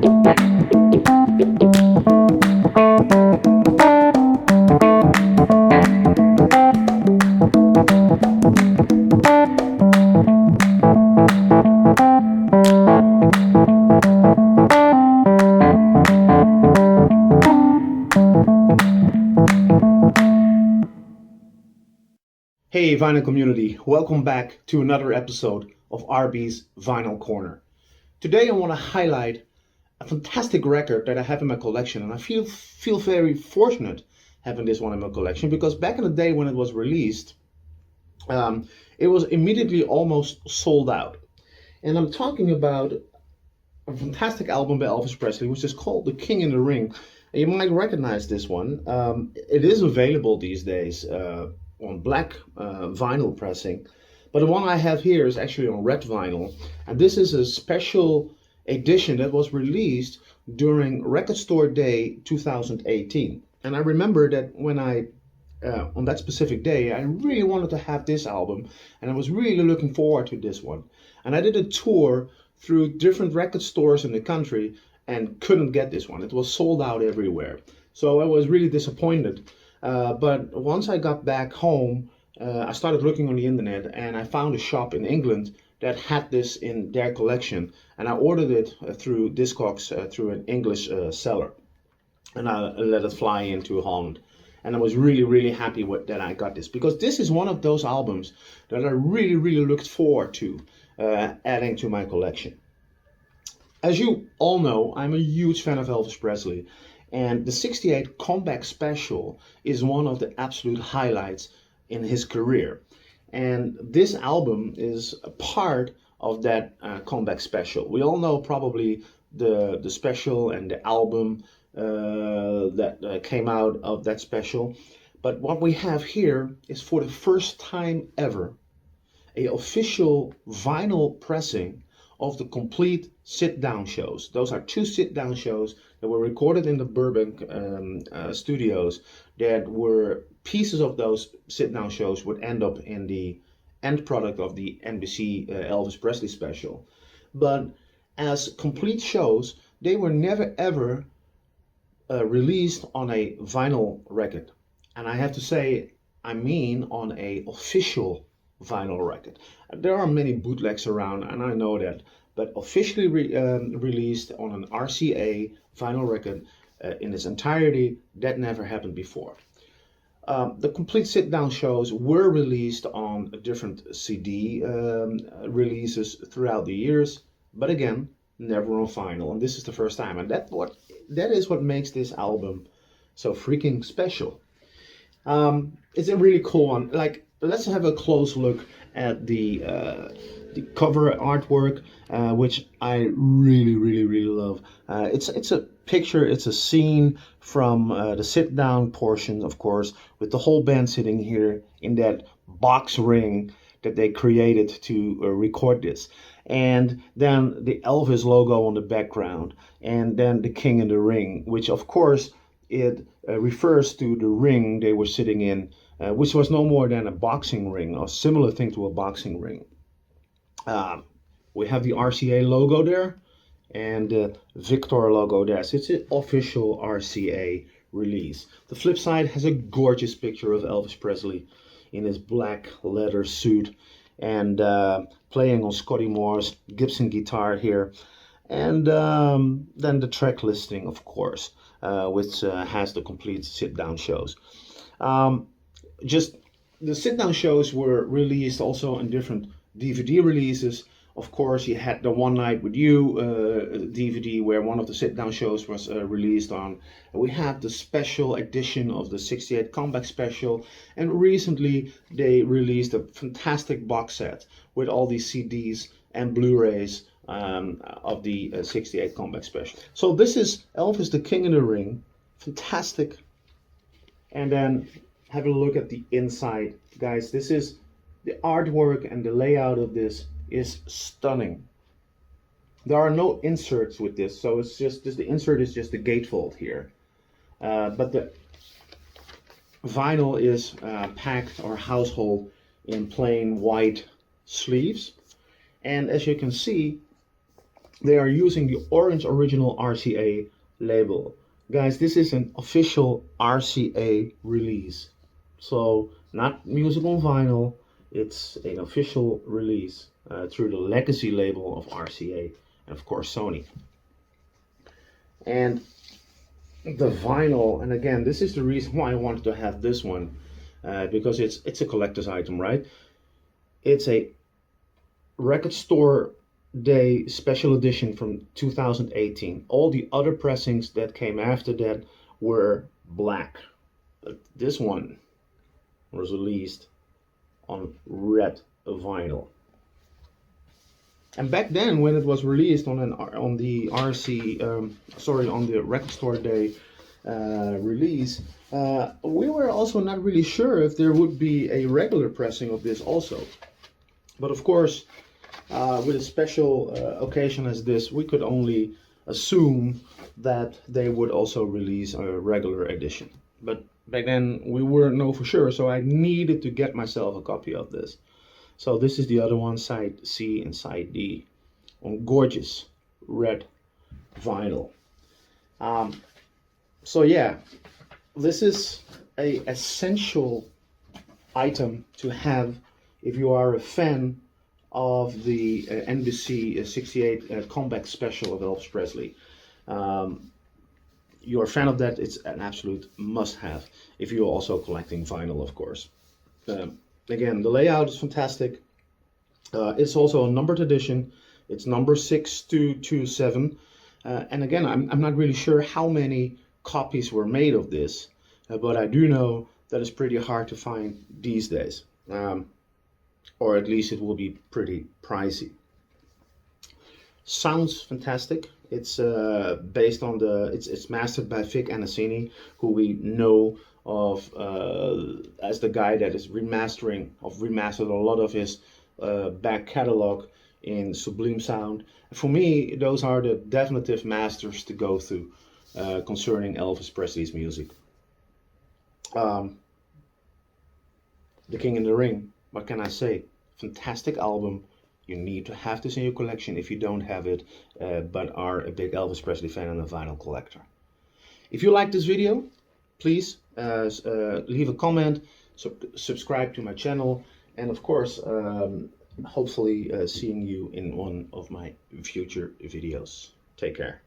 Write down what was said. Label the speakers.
Speaker 1: Hey vinyl community, welcome back to another episode of RB's Vinyl Corner. Today I want to highlight a fantastic record that I have in my collection, and I feel very fortunate having this one in my collection because back in the day when it was released, it was immediately almost sold out. And I'm talking about a fantastic album by Elvis Presley, which is called The King in the Ring. And you might recognize this one. It is available these days on black vinyl pressing, but the one I have here is actually on red vinyl, and this is a special edition that was released during Record Store Day 2018. And I remember that when I on that specific day, I really wanted to have this album, and I was really looking forward to this one. And I did a tour through different record stores in the country and couldn't get this one. It was sold out everywhere. So I was really disappointed. But once I got back home, I started looking on the internet and I found a shop in England that had this in their collection. And I ordered it through Discogs, through an English seller. And I let it fly into Holland. And I was really happy that I got this, because this is one of those albums that I really looked forward to adding to my collection. As you all know, I'm a huge fan of Elvis Presley, and the 68 Comeback Special is one of the absolute highlights in his career. And this album is a part of that Comeback Special. We all know probably the special and the album that came out of that special. But what we have here is, for the first time ever, a official vinyl pressing of the complete sit-down shows. Those are 2 sit-down shows that were recorded in the Burbank studios, that were pieces of those sit-down shows would end up in the end product of the NBC Elvis Presley special. But as complete shows, they were never ever released on a vinyl record. And I have to say, I mean on a official vinyl record. There are many bootlegs around, and I know that, but officially released on an RCA vinyl record in its entirety, that never happened before. The complete sit-down shows were released on different CD releases throughout the years, but again, never on vinyl, and this is the first time, and that is what makes this album so freaking special. It's a really cool one. Like, let's have a close look at the cover artwork, which I really love. It's a picture, it's a scene from the sit-down portion, of course, with the whole band sitting here in that box ring that they created to record this. And then the Elvis logo on the background, and then the King in the Ring, which of course it refers to the ring they were sitting in, which was no more than a boxing ring, or similar thing to a boxing ring. We have the RCA logo there, and the Victor logo there. So it's an official RCA release. The flip side has a gorgeous picture of Elvis Presley in his black leather suit, and playing on Scotty Moore's Gibson guitar here. And then the track listing, of course, which has the complete sit-down shows. Just the sit-down shows were released also in different DVD releases. Of course, you had the One Night with You DVD, where one of the sit-down shows was released on. We have the special edition of the 68 Comeback Special, and recently they released a fantastic box set with all these CDs and Blu-rays of the 68 Comeback Special. So this is Elvis the King in the Ring, fantastic. And then have a look at the inside, guys. This is the artwork, and the layout of this is stunning. There are no inserts with this, so it's just the insert is just the gatefold here, but the vinyl is packed or household in plain white sleeves. And as you can see, they are using the orange original RCA label. Guys, this is an official RCA release. So, not music on vinyl, it's an official release through the legacy label of RCA and, of course, Sony. And the vinyl, and again, this is the reason why I wanted to have this one, because it's a collector's item, right? It's a record store day special edition from 2018. All the other pressings that came after that were black, but this one was released on red vinyl. And back then, when it was released on the on the record store day release, we were also not really sure if there would be a regular pressing of this also. But of course, with a special occasion as this, we could only assume that they would also release a regular edition. But back then, we weren't know for sure, so I needed to get myself a copy of this. So this is the other one, side C and side D, on gorgeous red vinyl. So yeah, this is a essential item to have if you are a fan of the NBC 68 comeback special of Elvis Presley. You're a fan of that, it's an absolute must-have if you're also collecting vinyl, of course. Again, the layout is fantastic. It's also a numbered edition. It's number 6227. And again, I'm not really sure how many copies were made of this, but I do know that it's pretty hard to find these days. Or at least it will be pretty pricey. Sounds fantastic. It's based on it's mastered by Vic Anasini, who we know of as the guy that is remastered a lot of his back catalog in Sublime Sound. For me, those are the definitive masters to go through concerning Elvis Presley's music. The King in the Ring, what can I say? Fantastic album. You need to have this in your collection if you don't have it, but are a big Elvis Presley fan and a vinyl collector. If you like this video, please leave a comment, subscribe to my channel, and of course, hopefully seeing you in one of my future videos. Take care.